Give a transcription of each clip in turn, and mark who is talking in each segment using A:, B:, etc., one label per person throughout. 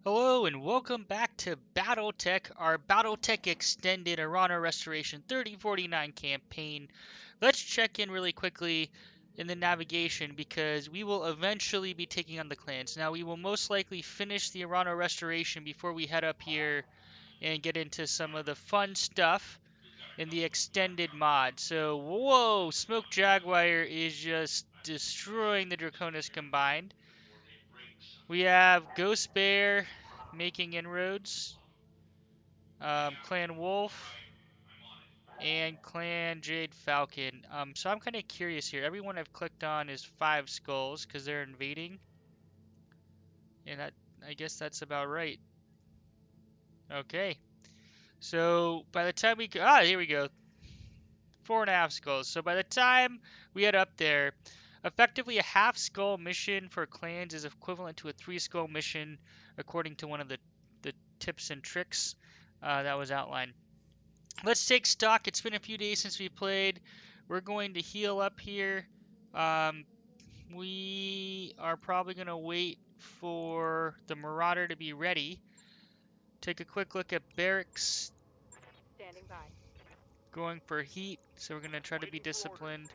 A: Hello and welcome back to BattleTech, our BattleTech Extended Arano Restoration 3049 campaign. Let's check in really quickly in the navigation because we will eventually be taking on the clans. Now we will most likely finish the Arano Restoration before we head up here and get into some of the fun stuff in the extended mod. So, whoa, Smoke Jaguar is just destroying the Draconis combined. We have Ghost Bear making inroads, Clan Wolf, and Clan Jade Falcon. So I'm kind of curious here. Everyone I've clicked on is 5 skulls because they're invading, and I guess that's about right. Okay, so by the time here we go, 4.5 skulls. So by the time we head up there, effectively a half skull mission for clans is equivalent to a 3 skull mission, according to one of the tips and tricks that was outlined. Let's take stock. It's been a few days since we played. We're going to heal up here. Um, we are probably going to wait for the Marauder to be ready. Take a quick look at barracks.
B: Standing by.
A: Going for heat, so we're going to try to be disciplined.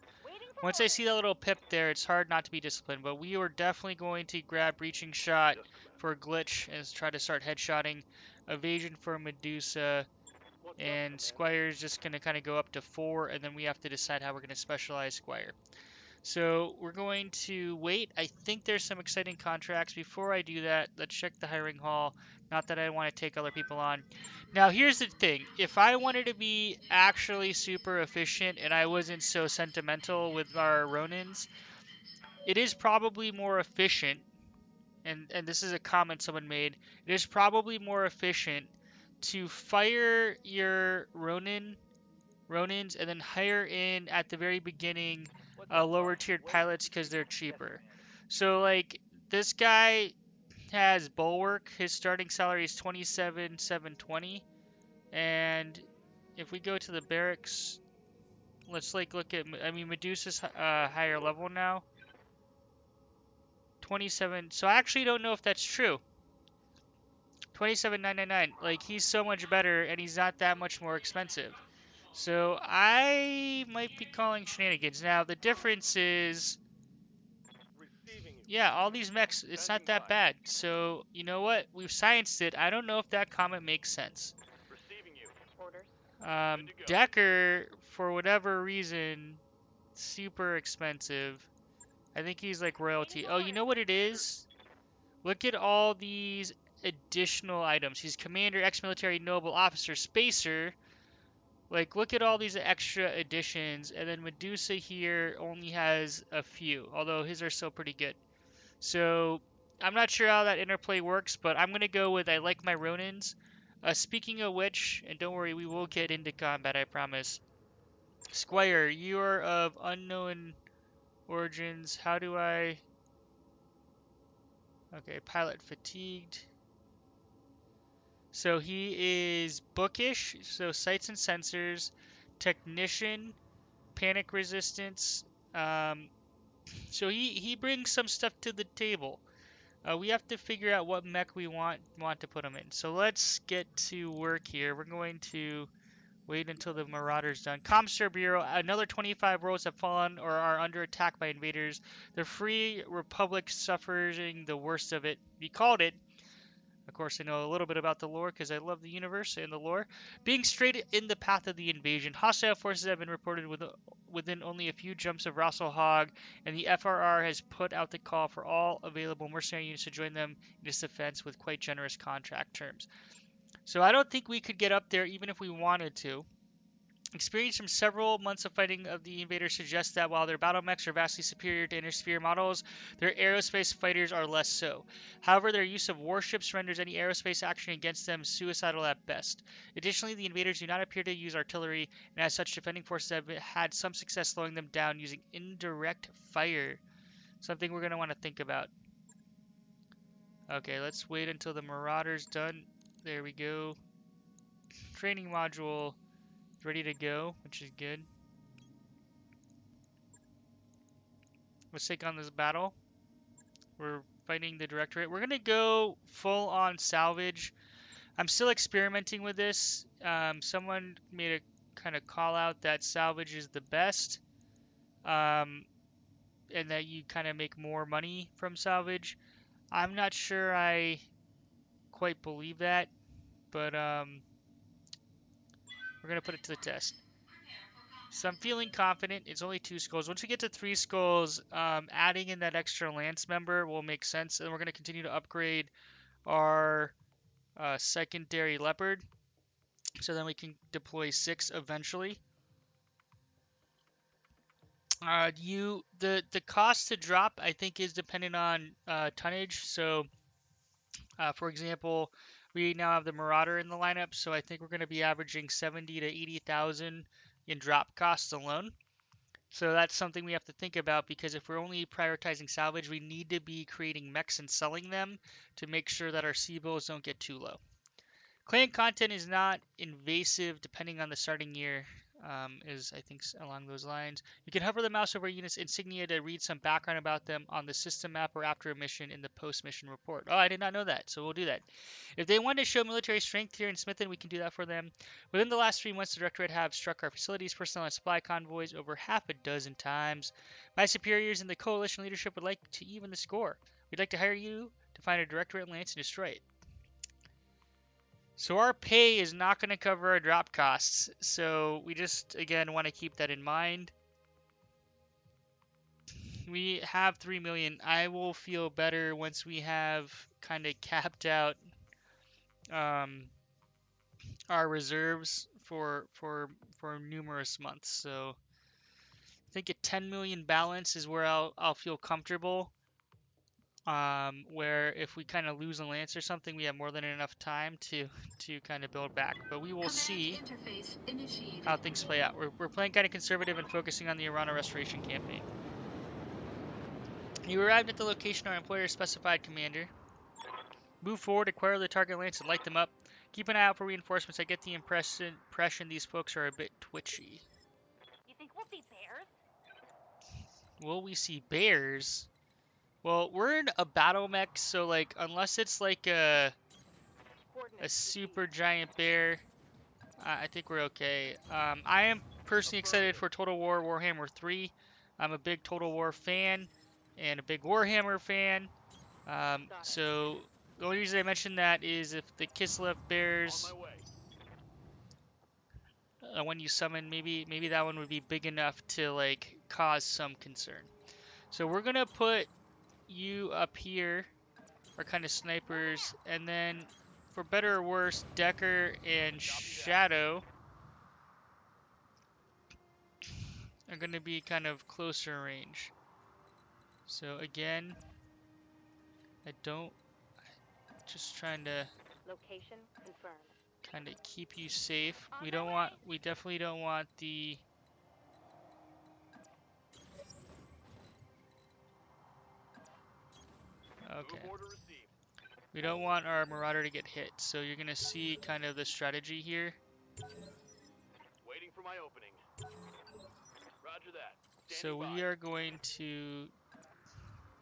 A: Once I see that little pip there, it's hard not to be disciplined, but we are definitely going to grab breaching shot for glitch and try to start headshotting. Evasion for Medusa. And Squire is just going to kind of go up to 4, and then we have to decide how we're going to specialize Squire. So we're going to wait. I think there's some exciting contracts. Before I do that, let's check the hiring hall. Not that I want to take other people on. Now, here's the thing. If I wanted to be actually super efficient and I wasn't so sentimental with our Ronins, it is probably more efficient, and this is a comment someone made, it is probably more efficient to fire your Ronins and then hire in at the very beginning lower tiered pilots because they're cheaper. So like this guy has Bulwark. His starting salary is 27,720, and if we go to the barracks, let's like look at. I mean, Medusa's higher level now, 27. So I actually don't know if that's true. 27,999. Like he's so much better, and he's not that much more expensive. So I might be calling shenanigans. Now the difference is, yeah, all these mechs, it's not that bad. So you know what? We've scienced it. I don't know if that comment makes sense.
B: Orders.
A: Decker, for whatever reason, super expensive. I think he's like royalty. Oh, you know what it is? Look at all these additional items. He's commander, ex-military, noble, officer, spacer. Like, look at all these extra additions, and then Medusa here only has a few, although his are still pretty good. So, I'm not sure how that interplay works, but I'm going to go with I like my Ronins. Speaking of which, and don't worry, we will get into combat, I promise. Squire, you are of unknown origins. How do I... Okay, pilot fatigued. So he is bookish, so sights and sensors, technician, panic resistance. Um, so he brings some stuff to the table. We have to figure out what mech we want to put him in. So let's get to work here. We're going to wait until the Marauder's done. Comstar Bureau, another 25 worlds have fallen or are under attack by invaders. The Free Republic suffering the worst of it. We called it. Of course, I know a little bit about the lore because I love the universe and the lore. Being straight in the path of the invasion, hostile forces have been reported within only a few jumps of Russell Hogg, and the FRR has put out the call for all available mercenary units to join them in its defense with quite generous contract terms. So I don't think we could get up there even if we wanted to. Experience from several months of fighting of the invaders suggests that while their battle mechs are vastly superior to intersphere models, their aerospace fighters are less so. However, their use of warships renders any aerospace action against them suicidal at best. Additionally, the invaders do not appear to use artillery, and as such, defending forces have had some success slowing them down using indirect fire. Something we're going to want to think about. Okay, let's wait until the Marauder's done. There we go. Training module ready to go, which is good. Let's take on this battle. We're fighting the Directorate. We're gonna go full on salvage. I'm still experimenting with this. Someone made a kind of call out that salvage is the best, and that you kind of make more money from salvage. I'm not sure I quite believe that, but we're gonna put it to the test. So I'm feeling confident. It's only 2 skulls. Once we get to 3 skulls, adding in that extra lance member will make sense, and we're gonna continue to upgrade our secondary leopard, so then we can deploy 6 eventually. The cost to drop I think is dependent on tonnage. So for example, we now have the Marauder in the lineup, so I think we're going to be averaging 70 to 80,000 in drop costs alone. So that's something we have to think about, because if we're only prioritizing salvage, we need to be creating mechs and selling them to make sure that our C-bills don't get too low. Clan content is not invasive depending on the starting year, is I think along those lines. You can hover the mouse over a unit's insignia to read some background about them on the system map or after a mission in the post-mission report. Oh, I did not know that, so we'll do that. If they want to show military strength here in Smithen, we can do that for them. Within the last 3 months, the Directorate have struck our facilities, personnel, and supply convoys over half a dozen times. My superiors in the coalition leadership would like to even the score. We'd like to hire you to find a Directorate lance and destroy it. So our pay is not going to cover our drop costs. So we just, again, want to keep that in mind. We have 3 million. I will feel better once we have kind of capped out um, our reserves for numerous months. So I think a 10 million balance is where I'll feel comfortable. Where if we kind of lose a lance or something, we have more than enough time to kind of build back. But we will see how things play out. We're playing kind of conservative and focusing on the Arano restoration campaign. You arrived at the location our employer specified, Commander. Move forward, acquire the target lance, and light them up. Keep an eye out for reinforcements. I get the impression these folks are a bit twitchy.
B: You think we'll see bears?
A: Will we see bears? Well, we're in a battle mech, so like unless it's like a super giant bear, I think we're okay. I am personally excited for Total War Warhammer 3. I'm a big Total War fan and a big Warhammer fan. So the only reason I mention that is if the Kislev bears, when you summon, maybe that one would be big enough to like cause some concern. So we're gonna put you up here, our kind of snipers, and then for better or worse, Decker and Shadow are going to be kind of closer range. So again, just trying to
B: Location confirmed.
A: kind of keep you safe. We definitely don't want the okay. We don't want our Marauder to get hit, so you're gonna see kind of the strategy here.
C: Waiting for my opening. Roger that.
A: So we are going to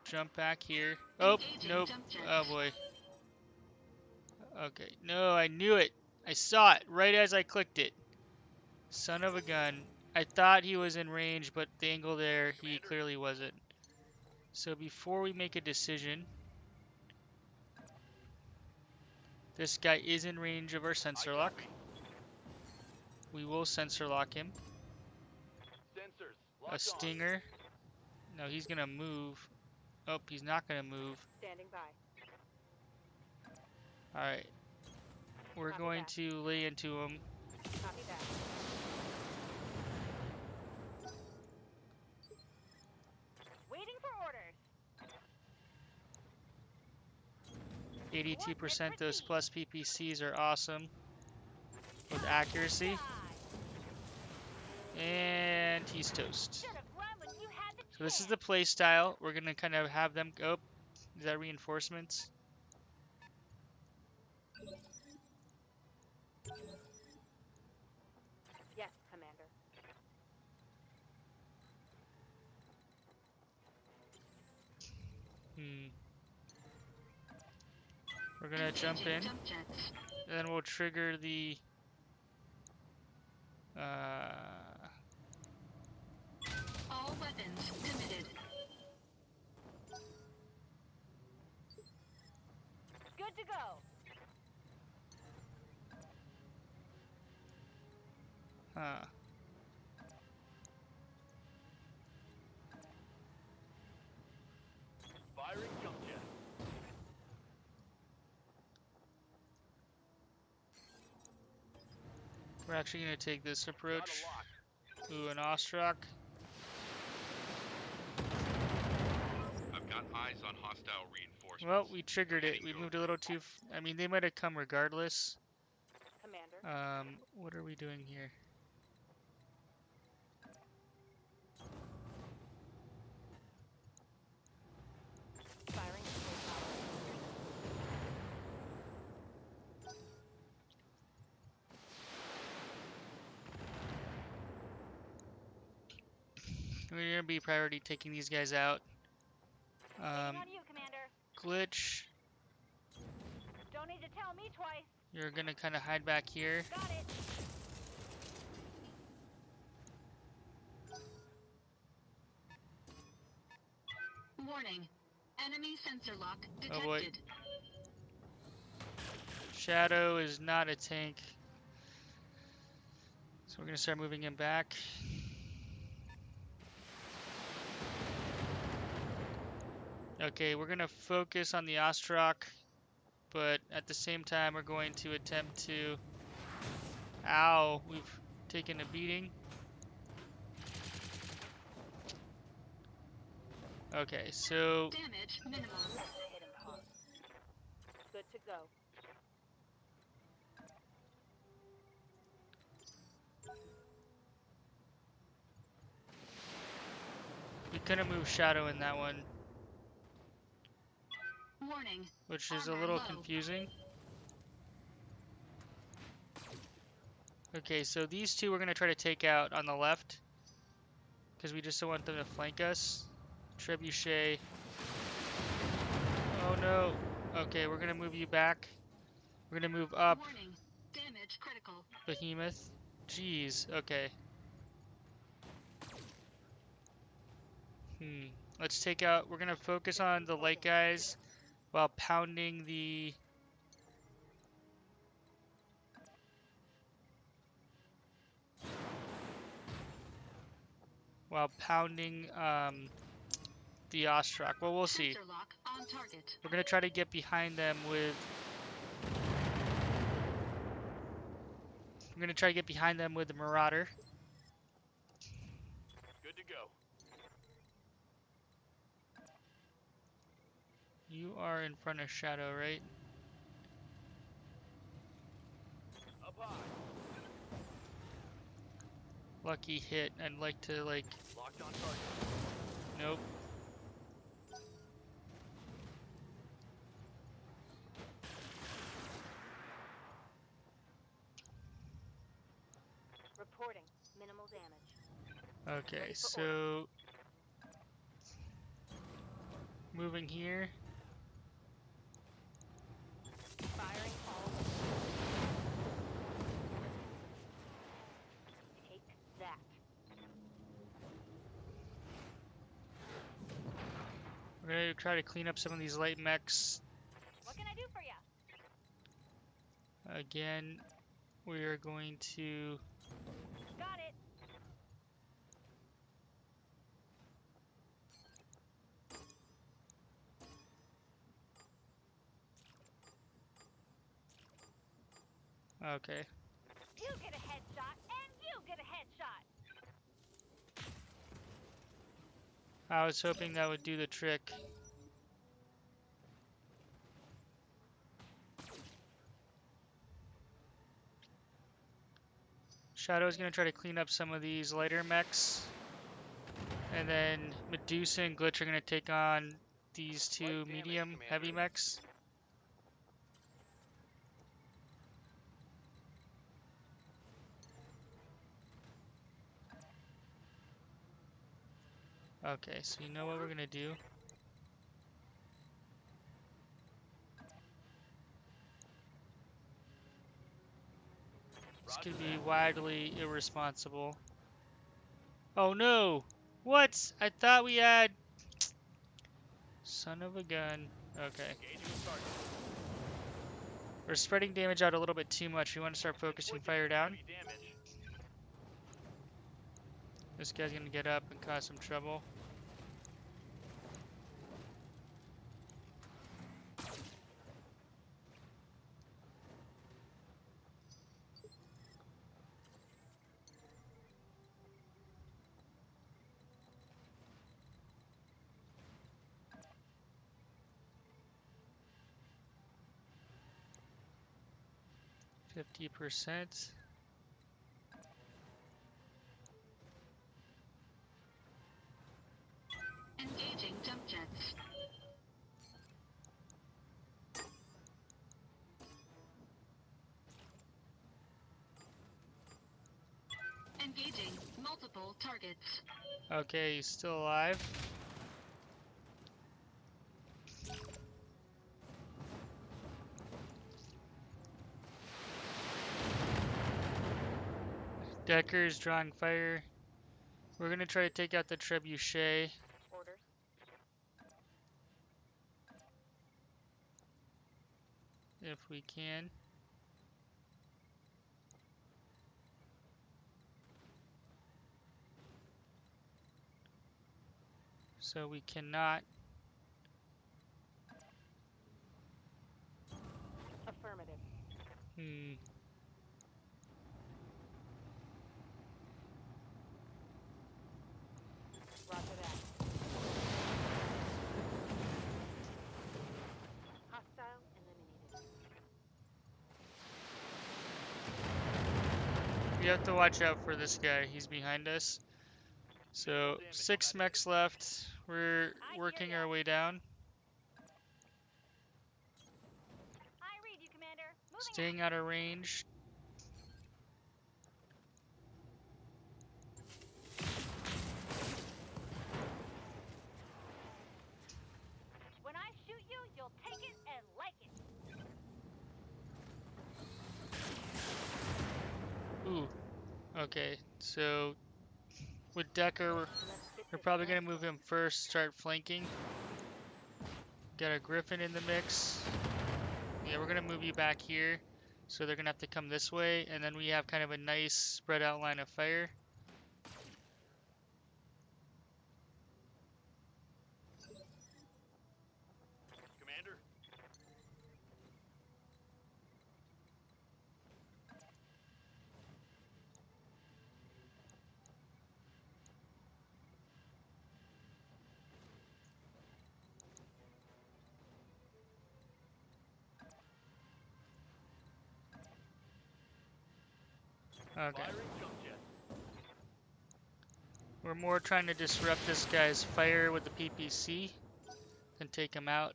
A: jump back here. Oh, nope. Oh boy. Okay. No, I knew it. I saw it right as I clicked it. Son of a gun. I thought he was in range, but the angle there, he clearly wasn't. So before we make a decision, this guy is in range of our sensor lock. We will sensor lock him. A stinger. No, he's gonna move. Oh, he's not gonna move.
B: Standing by.
A: Alright. We're going to lay into him.
B: Copy that. Waiting for orders.
A: 82%. Those plus PPCs are awesome with accuracy. And he's toast. So this is the play style. We're gonna kind of have them go. Is that reinforcements?
B: Yes, Commander.
A: We're gonna jump in, and then we'll trigger the
D: All weapons committed.
B: Good to go.
A: huh.
C: Firing jump jet.
A: We're actually gonna take this
C: Got a
A: approach.
C: lock.
A: Ooh, an Ostrak.
E: I've got eyes on hostile reinforcements.
A: Well, we triggered it.
E: Heading
A: We
E: your
A: moved a little too. I mean, they might have come regardless.
B: Commander.
A: What are we doing here?
B: Firing full power.
A: We're gonna be priority taking these guys out.
B: Waiting on you, Commander.
A: Glitch,
B: Don't need to tell me twice.
A: you're gonna kind of hide back here.
B: Got it.
D: Warning. Enemy sensor lock
A: Oh boy.
D: detected.
A: Shadow is not a tank. So we're gonna start moving him back. Okay, we're gonna focus on the Ostrak, but at the same time we're going to attempt to... Ow, we've taken a beating. Okay, so
D: Damage minimum.
B: Hit him hard. Good to go.
A: we couldn't move Shadow in that one,
D: Warning.
A: which is a
D: Armor
A: little
D: low.
A: confusing. Okay, so these two we're gonna try to take out on the left, because we just don't want them to flank us. Trebuchet. Oh no. Okay, we're gonna move you back. We're gonna move up.
D: Warning. Damage critical.
A: Behemoth. Jeez, okay. Let's take out... We're gonna focus on the light guys while pounding the... the Ostrak. Well, we'll see.
D: Sensor lock on target.
A: We're gonna try to get behind them with... We're gonna try to get behind them with the Marauder.
C: Good to go.
A: You are in front of Shadow, right?
C: Up high.
A: Lucky hit. I'd like to, like...
C: Locked on target.
A: Nope.
B: Reporting. Minimal damage.
A: Okay,
B: Ready for
A: so... Moving here.
B: Firing all. Take that.
A: We're gonna try to clean up some of these light mechs.
B: What can I do for ya?
A: Again, we are going to...
B: Got it.
A: Okay.
B: You get a headshot, and you get a headshot.
A: I was hoping that would do the trick. Shadow's gonna try to clean up some of these lighter mechs. And then Medusa and Glitch are gonna take on these two
C: Light damage,
A: medium
C: Commander.
A: heavy mechs. Okay, so you know what we're gonna do? This could be wildly irresponsible. Oh no! What? I thought we had... Son of a gun. Okay.
C: Engaging the target.
A: We're spreading damage out a little bit too much. We want to start focusing fire down.
C: Heavy damage.
A: This guy's gonna get up and cause some trouble. %.
D: Engaging jump jets. Engaging multiple targets.
A: Okay, he's still alive. Decker's drawing fire. We're gonna try to take out the trebuchet.
B: Orders.
A: If we can. So we cannot.
B: Affirmative. Roger that. Hostile eliminated.
A: We have to watch out for this guy. He's behind us. So 6 mechs left. We're working our way down.
B: I read you, Commander. Moving
A: Staying out of range.
B: out. When I shoot you, you'll take it and like it.
A: Ooh. Okay, so with Decker,
B: Let's get
A: we're
B: this
A: probably
B: done.
A: going to move him first, start flanking. Got a Griffin in the mix. Yeah, we're going to move you back here. So they're going to have to come this way, and then we have kind of a nice spread out line of fire.
C: Commander.
A: Okay.
C: Firing jump jet.
A: We're more trying to disrupt this guy's fire with the PPC than take him out.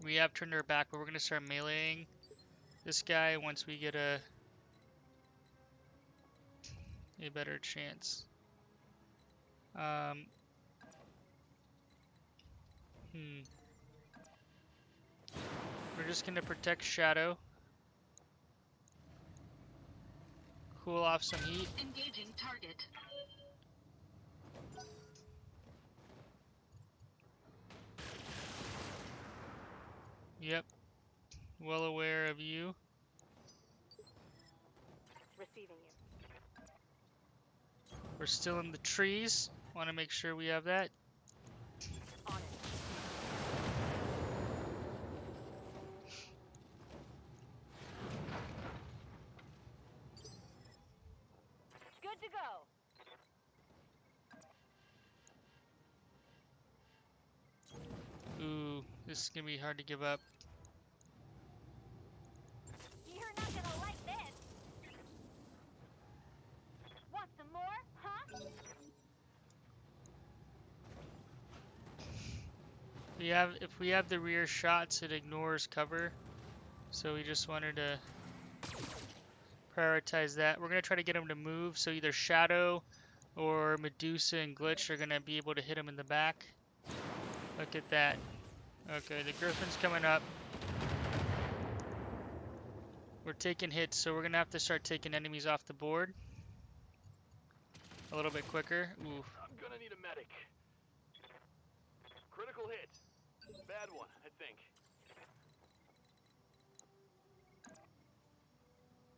A: We have turned our back, but we're going to start meleeing this guy once we get a better chance. We're just going to protect Shadow. Cool off some heat.
D: Engaging target.
A: Yep. Well aware of you.
B: Receiving you.
A: We're still in the trees. Want to make sure we have that.
B: On it. Good to go.
A: Ooh, this is going to be hard to give up.
B: You're not gonna like this. Want some more, huh?
A: If we have the rear shots, it ignores cover. So we just wanted to prioritize that. We're going to try to get him to move. So either Shadow or Medusa and Glitch are going to be able to hit him in the back. Look at that. Okay, the Griffin's coming up. We're taking hits, so we're gonna have to start taking enemies off the board a little bit quicker. Ooh.
C: I'm gonna need a medic. Critical hit. Bad one, I think.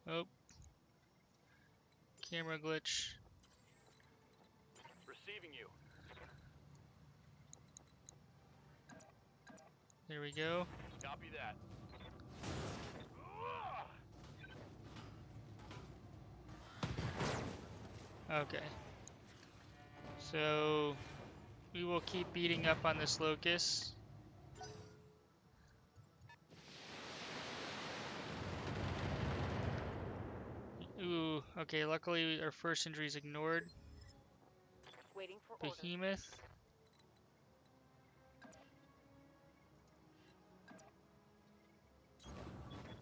A: Oh. Camera glitch.
C: Receiving you.
A: There we go.
C: Copy that.
A: Okay. So we will keep beating up on this locust. Ooh, okay, luckily our first injury is ignored.
B: Waiting for orders.
A: Behemoth.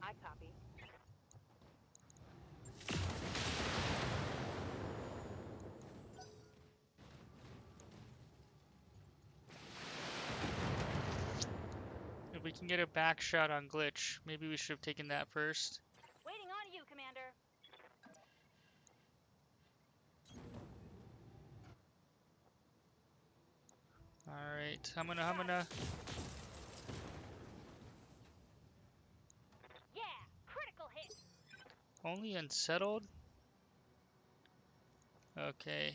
B: I copy.
A: If we can get a back shot on glitch, maybe we should have taken that first.
B: Waiting on you, Commander.
A: Alright, I'm gonna.
B: Yeah, critical hit.
A: Only unsettled? Okay,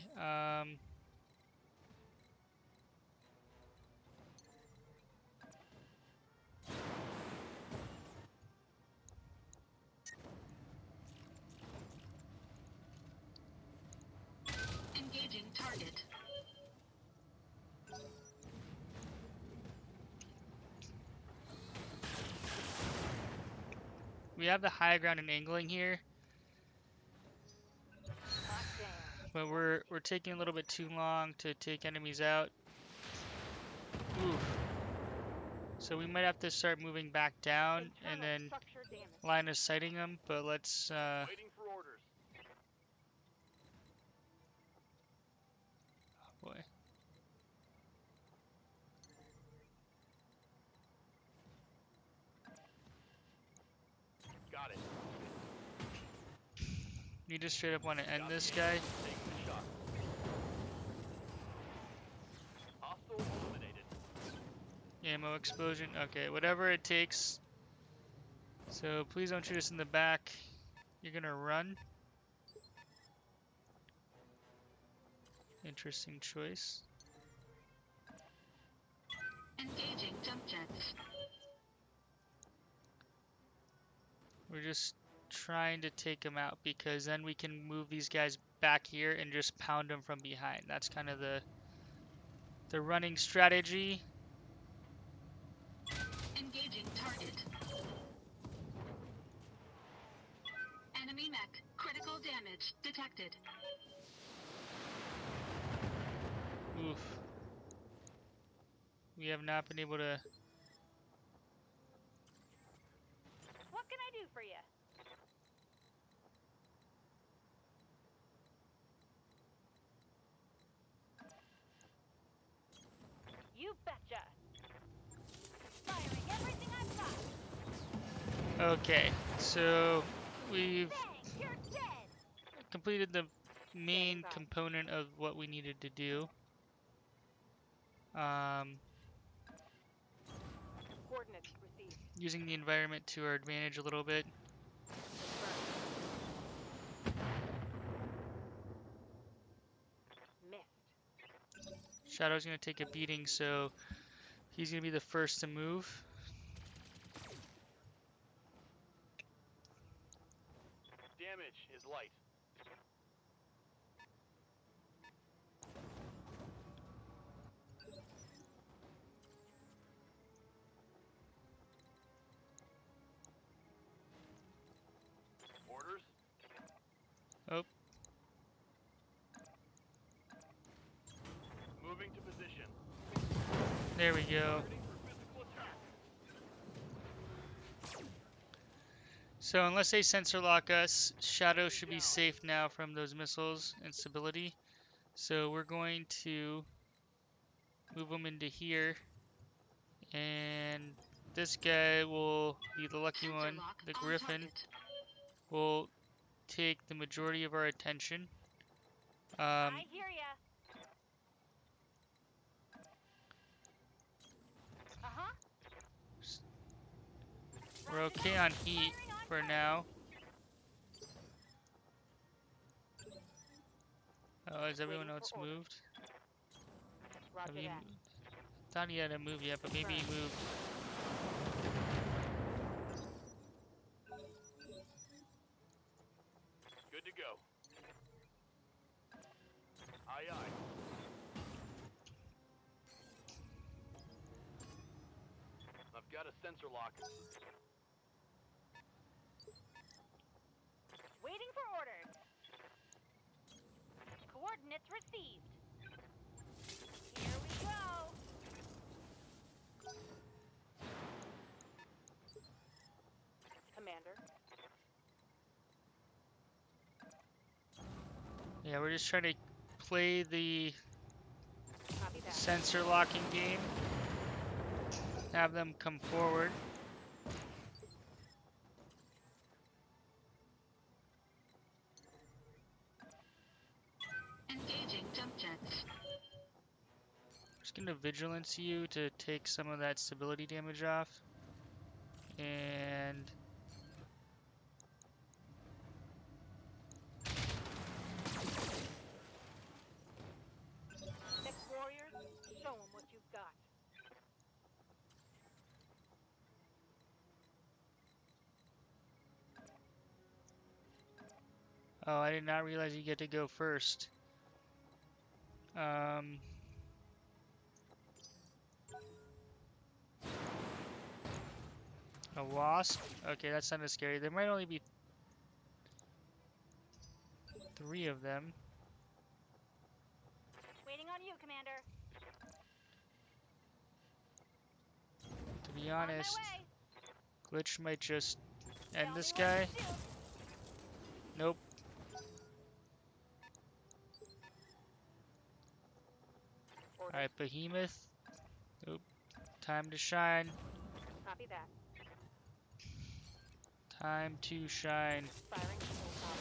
D: Engaging target.
A: we have the high ground and angling here,
B: Hot damn.
A: but we're taking a little bit too long to take enemies out. Oof. So we might have to start moving back down and
B: Internal
A: then
B: structure damage.
A: line of sighting them, but let's
C: Waiting for orders.
A: boy.
C: Got it.
A: You just straight up want to end
C: Got
A: this
C: the
A: guy?
C: enemy. Taking the shot. Hostile eliminated.
A: Ammo explosion. Okay, whatever it takes. So please don't shoot us in the back. You're gonna run. Interesting choice.
D: Engaging jump jets.
A: We're just trying to take them out because then we can move these guys back here and just pound them from behind. That's kind of the running strategy.
D: Engaging target. Enemy mech. Critical damage detected.
A: Oof. We have not been able to.
B: What can I do for you? You betcha. Firing everything I've got.
A: Okay, so we've
B: Bang, you're dead.
A: completed the main
B: by.
A: component of what we needed to do.
B: Coordinates received.
A: Using the environment to our advantage a little bit.
B: Missed.
A: Shadow's gonna take a beating, so he's gonna be the first to move.
C: Damage is light. Orders.
A: Oh,
C: Moving to position.
A: there we go.
C: Ready for physical attack.
A: So unless they sensor lock us, Shadow should be safe now from those missiles and stability. So we're going to move them into here And this guy will be the lucky
D: Sensor
A: one.
D: lock
A: The
D: on
A: Griffin
D: target.
A: will take the majority of our attention.
B: I hear ya. Uh-huh.
A: We're
B: Roger
A: okay
B: that.
A: on heat
B: Firing on
A: for
B: target.
A: now. Oh, has everyone
B: Waiting
A: else
B: for orders.
A: moved? Have
B: Roger
A: you
B: that.
A: thought he hadn't moved yet, but maybe he
B: Confirmed.
A: moved.
C: Good to go. Aye, aye. I've got a sensor lock.
B: Waiting for orders. Coordinates received. Here we go. Commander.
A: Yeah, we're just trying to play the
B: Copy that.
A: sensor locking game. Have them come forward.
D: Engaging jump jets.
A: Just gonna vigilance you to take some of that stability damage off. And
B: Mech warriors, show them what you've got.
A: oh, I did not realize you get to go first. A wasp? Okay, that's not as scary. There might only be 3 of them.
B: Waiting on you, Commander.
A: To be
B: On my
A: honest,
B: way.
A: Glitch might just end
B: Tell
A: this
B: me when to
A: guy.
B: shoot.
A: Nope.
B: Orders.
A: Alright, Behemoth. Nope. Time to shine.
B: Copy that.
A: Time to shine.
B: Firing full power.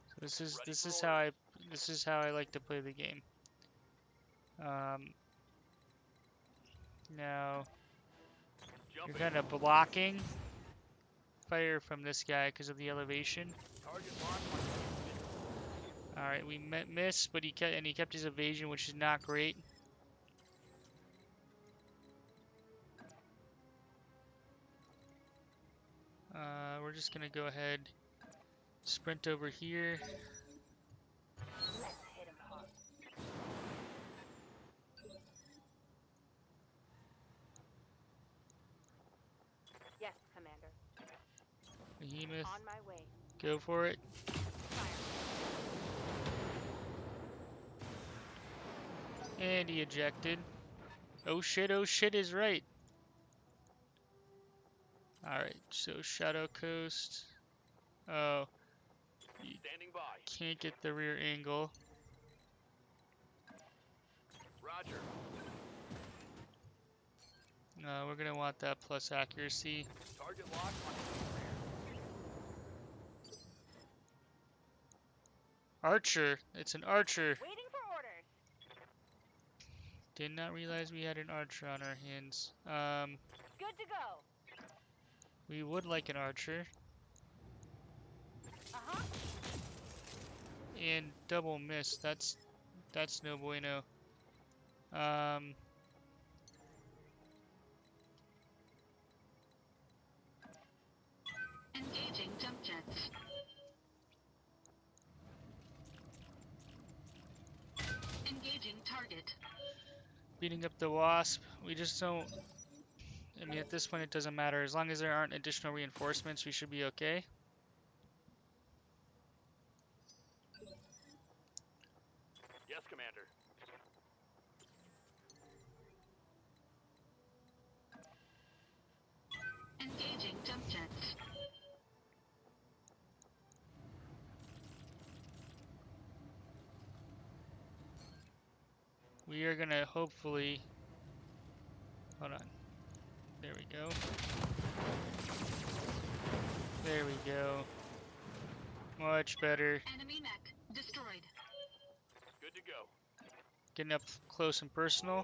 A: So this is
C: Ready
A: this
C: for
A: is
C: orders.
A: how I like to play the game. Now you're
C: Jumping.
A: kind of blocking fire from this guy because of the elevation.
C: Target lock on position.
A: All right, we missed, but he kept his evasion, which is not great. We're just gonna go ahead, sprint over here.
B: Let's hit him hard. Yes, Commander.
A: Behemoth,
B: On my way.
A: go for it.
B: Fire.
A: And he ejected. Oh shit is right. Alright, so Shadow Coast. Oh,
C: Standing by.
A: can't get the rear angle.
C: Roger.
A: We're gonna want that plus accuracy.
C: Target lock on
A: Archer! It's an archer!
B: Waiting for orders.
A: Did not realize we had an archer on our hands.
B: Good to go.
A: We would like an archer.
B: Uh-huh.
A: And double miss. That's no bueno.
D: Engaging jump jets. Engaging target.
A: Beating up the wasp. We just don't. I mean, at this point, it doesn't matter. As long as there aren't additional reinforcements, we should be okay.
C: Yes, Commander.
D: Engaging jump jets.
A: We are gonna hopefully... Hold on. There we go. There we go. Much better.
D: Enemy mech destroyed.
C: Good to go.
A: Getting up close and personal.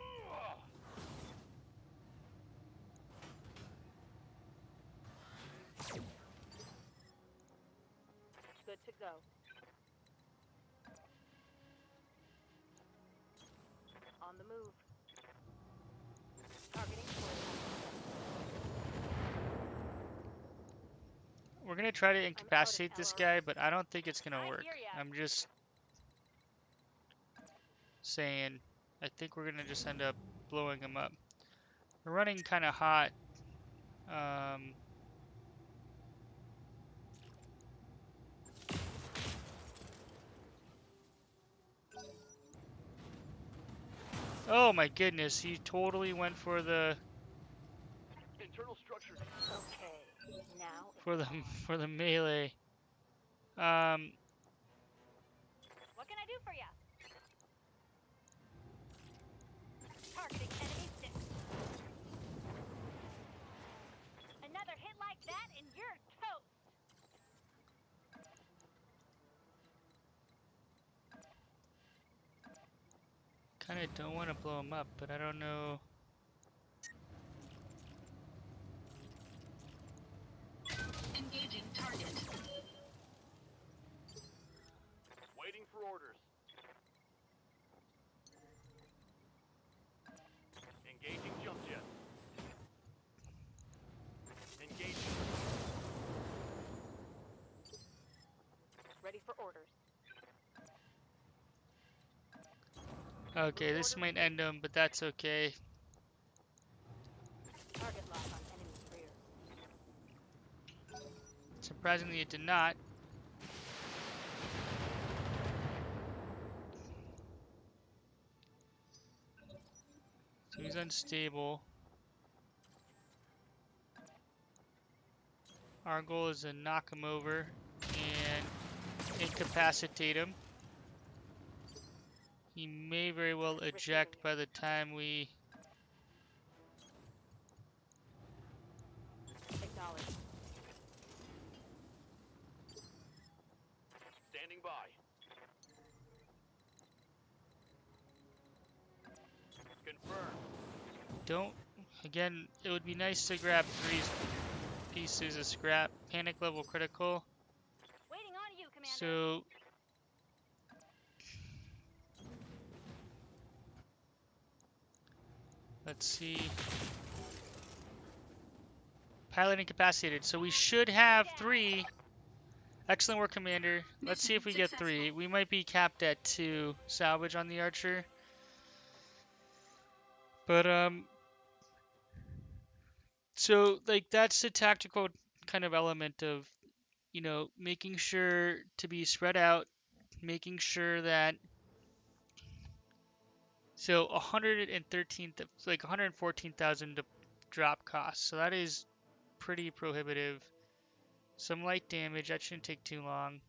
B: Good to go. On the move. Targeting
A: We're gonna try to
B: out of
A: incapacitate this
B: ammo.
A: guy, but I don't think it's gonna
B: I
A: work.
B: hear ya.
A: I'm just saying, I think we're gonna just end up blowing him up. We're running kind of hot. Um, oh my goodness, he totally went for the
C: Internal structure.
B: Okay. Now
A: for the
B: it's on.
A: for the melee. Um,
B: What can I do for ya? Targeting enemy six. Another hit like that and you're toast.
A: kind of don't want to blow him up, but I don't know.
D: Engaging target.
C: Waiting for orders. Engaging jump jet. Engaging.
B: Ready for orders.
A: Okay, this might end him, but that's okay.
B: Target lock on enemy rear.
A: Surprisingly, it did not. So he's unstable. Our goal is to knock him over and incapacitate him. He may very well eject by the time we...
B: Acknowledge.
C: Standing by. Confirmed.
A: Don't... Again, it would be nice to grab 3 pieces of scrap. Panic level critical.
B: Waiting on you, Commander.
A: So... Let's see. Pilot incapacitated. So we should have 3. Excellent work, Commander. Let's see
D: Mission
A: if we get 3.
D: successful.
A: We might be capped at 2 salvage on the Archer. But, so, like, that's the tactical kind of element of, you know, making sure to be spread out, making sure that, so 113, like 114,000 drop cost. So that is pretty prohibitive. Some light damage, that shouldn't take too long.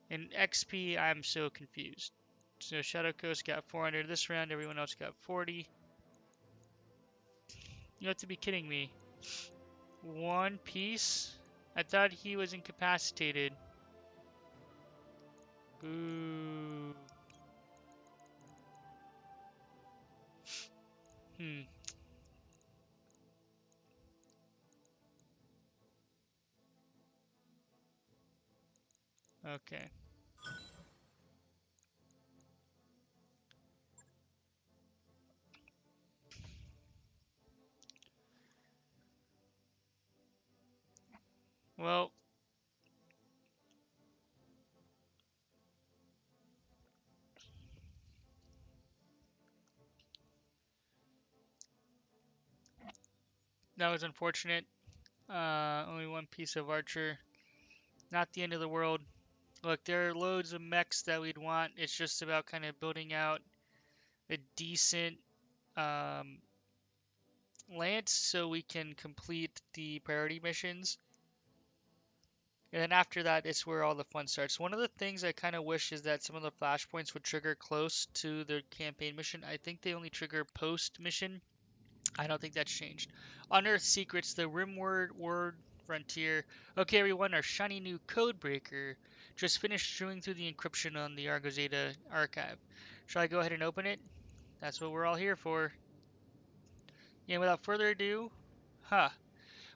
A: And XP, I'm so confused. So Shadow Coast got 400 this round, everyone else got 40. You have to be kidding me. 1 piece? I thought he was incapacitated. Boo. Hmm. Okay. Well, that was unfortunate. Only 1 piece of archer. Not the end of the world. Look, there are loads of mechs that we'd want. It's just about kind of building out a decent um, lance so we can complete the priority missions. And then after that, it's where all the fun starts. One of the things I kind of wish is that some of the flashpoints would trigger close to the campaign mission. I think they only trigger post mission. I don't think that's changed. Unearthed secrets, the Rimward Word Frontier. Okay, everyone, our shiny new codebreaker just finished chewing through the encryption on the Argo Zeta archive. Shall I go ahead and open it? That's what we're all here for. And without further ado, huh.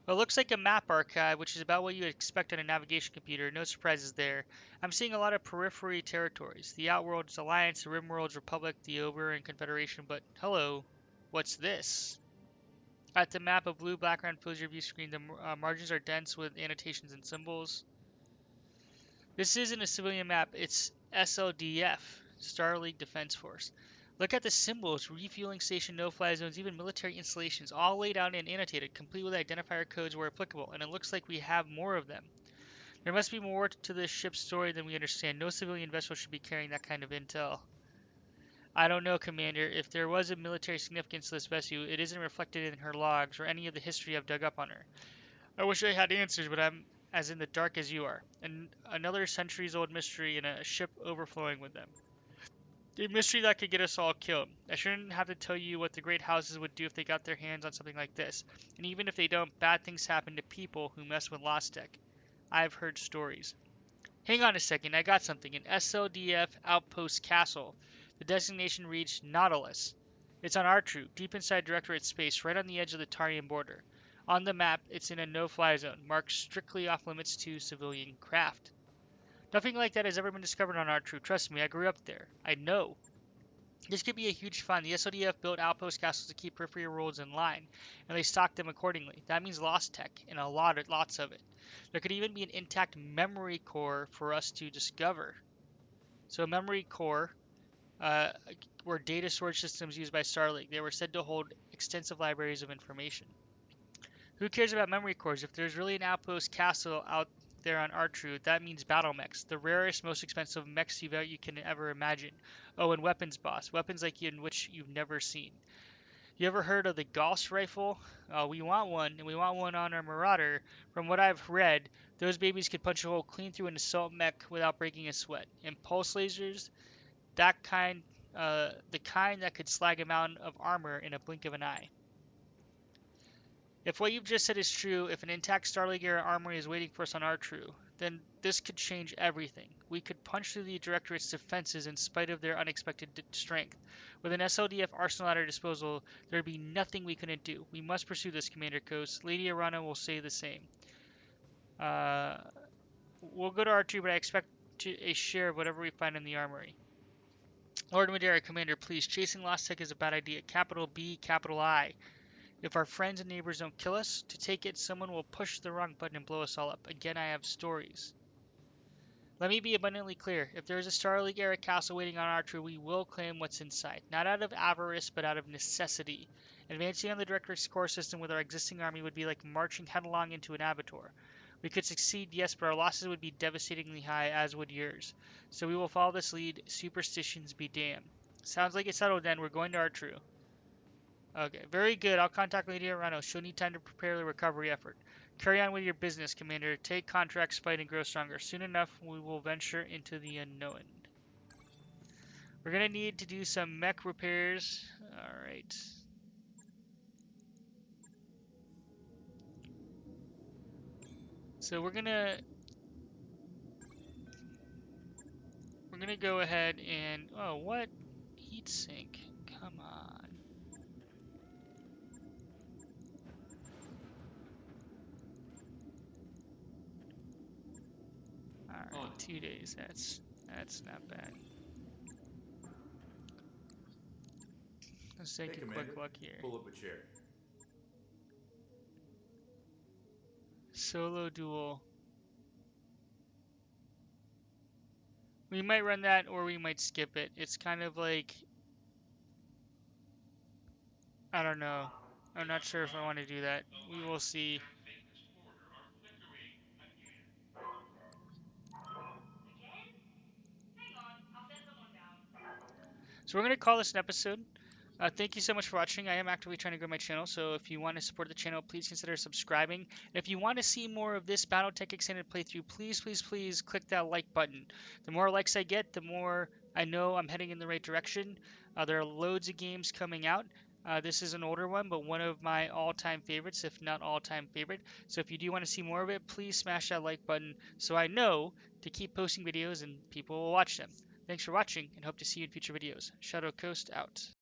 A: Well, it looks like a map archive, which is about what you'd expect on a navigation computer. No surprises there. I'm seeing a lot of periphery territories. The Outworld's Alliance, the Rimworld's Republic, the Oberon Confederation, but hello, what's this? At the map, a blue background fills your view screen. The margins are dense with annotations and symbols. This isn't a civilian map, it's SLDF, Star League Defense Force. Look at the symbols, refueling station, no-fly zones, even military installations, all laid out and annotated, complete with identifier codes where applicable, and it looks like we have more of them. There must be more to this ship's story than we understand. No civilian vessel should be carrying that kind of intel. I don't know, Commander. If there was a military significance to this vessel, it isn't reflected in her logs or any of the history I've dug up on her. I wish I had answers, but I'm as in the dark as you are. And another centuries-old mystery and a ship overflowing with them. A mystery that could get us all killed. I shouldn't have to tell you what the great houses would do if they got their hands on something like this. And even if they don't, bad things happen to people who mess with Lost Tech. I've heard stories. Hang on a second, I got something. An SLDF outpost castle. The designation reads Nautilus. It's on our troop, deep inside Directorate space, right on the edge of the Tarian border. On the map, it's in a no-fly zone, marked strictly off limits to civilian craft. Nothing like that has ever been discovered on our troop. Trust me, I grew up there. I know. This could be a huge find. The SODF built outpost castles to keep peripheral worlds in line, and they stocked them accordingly. That means lost tech, and lots of it. There could even be an intact memory core for us to discover. So a memory core uh, were data storage systems used by Starlink. They were said to hold extensive libraries of information. Who cares about memory cores? If there's really an outpost castle out there on Artru, that means battle mechs, the rarest, most expensive mechs you can ever imagine. Oh, and weapons, boss. Weapons like you in which you've never seen. You ever heard of the Gauss rifle? We want one, and we want one on our Marauder. From what I've read, those babies could punch a hole clean through an assault mech without breaking a sweat. And pulse lasers, that kind, the kind that could slag a mountain of armor in a blink of an eye. If what you've just said is true, if an intact Starleague era armory is waiting for us on our true, then this could change everything. We could punch through the Directorate's defenses in spite of their unexpected strength. With an SLDF arsenal at our disposal, there'd be nothing we couldn't do. We must pursue this, Commander Coast. Lady Arano will say the same. Uh, we'll go to R2, but I expect a share of whatever we find in the armory. Lord Madeira, Commander, please. Chasing Lost Tech is a bad idea. Capital B, capital I. If our friends and neighbors don't kill us, to take it, someone will push the wrong button and blow us all up. Again, I have stories. Let me be abundantly clear. If there is a Star League era castle waiting on our tree, we will claim what's inside. Not out of avarice, but out of necessity. Advancing on the Director's core system with our existing army would be like marching headlong into an abattoir. We could succeed, yes, but our losses would be devastatingly high, as would yours. So we will follow this lead. Superstitions be damned. Sounds like it's settled then. We're going to Artru. Okay, very good. I'll contact Lady Arano. She'll need time to prepare the recovery effort. Carry on with your business, Commander. Take contracts, fight, and grow stronger. Soon enough, we will venture into the unknown. We're gonna need to do some mech repairs. Alright. So we're gonna go ahead and oh what? Heatsink. Come on. Alright, 2 days. That's not bad. Let's take
F: Hey,
A: a quick
F: Commander.
A: look here.
F: Pull up a chair.
A: Solo duel. We might run that or we might skip it. It's kind of like, I don't know. I'm not sure if I want to do that. We will see. So we're going to call this an episode. Thank you so much for watching. I am actively trying to grow my channel, so if you want to support the channel, please consider subscribing. And if you want to see more of this BattleTech extended playthrough, please click that like button. The more likes I get, the more I know I'm heading in the right direction. There are loads of games coming out. This is an older one, but one of my all-time favorites, if not all-time favorite. So if you do want to see more of it, please smash that like button so I know to keep posting videos and people will watch them. Thanks for watching and hope to see you in future videos. Shadow Coast out.